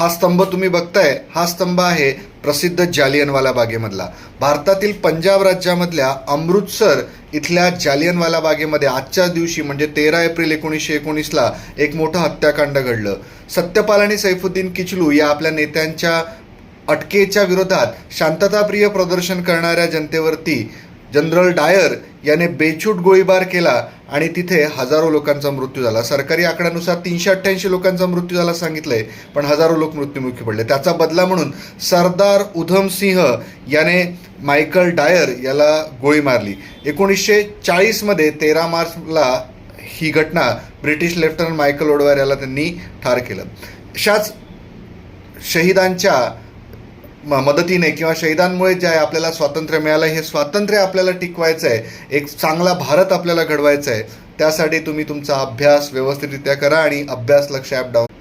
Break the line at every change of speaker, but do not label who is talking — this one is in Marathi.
हा स्तंभ तुम्ही बघताय, हा स्तंभ आहे प्रसिद्ध जालियनवाला बागेमधला. भारतातील पंजाब राज्यामधल्या अमृतसर इथल्या जालियनवाला बागेमध्ये आजच्याच दिवशी म्हणजे 13 एप्रिल 1919ला एक मोठं हत्याकांड घडलं. सत्यपाल आणि सैफुद्दीन किचलू या आपल्या नेत्यांच्या अटकेच्या विरोधात शांतताप्रिय प्रदर्शन करणाऱ्या जनतेवरती जनरल डायर याने बेछूट गोळीबार केला आणि तिथे हजारो लोकांचा मृत्यू झाला. सरकारी आकड्यानुसार 388 लोकांचा मृत्यू झाला सांगितलंय, पण हजारो लोक मृत्युमुखी पडले. त्याचा बदला म्हणून सरदार उधम सिंह याने मायकल डायर याला गोळी मारली. 1940मध्ये 13 मार्चला ही घटना ब्रिटिश लेफ्टनंट मायकल ओडवायर याला त्यांनी ठार केलं. अशाच शहीदांच्या मदतीने किंवा शहीदांमुळे जे आहे आपल्याला स्वातंत्र्य मिळालं. हे स्वातंत्र्य आपल्याला टिकवायचं आहे, एक चांगला भारत आपल्याला घडवायचा आहे. त्यासाठी तुम्ही तुमचा अभ्यास व्यवस्थितरित्या करा आणि अभ्यास लक्ष ॲप डाऊन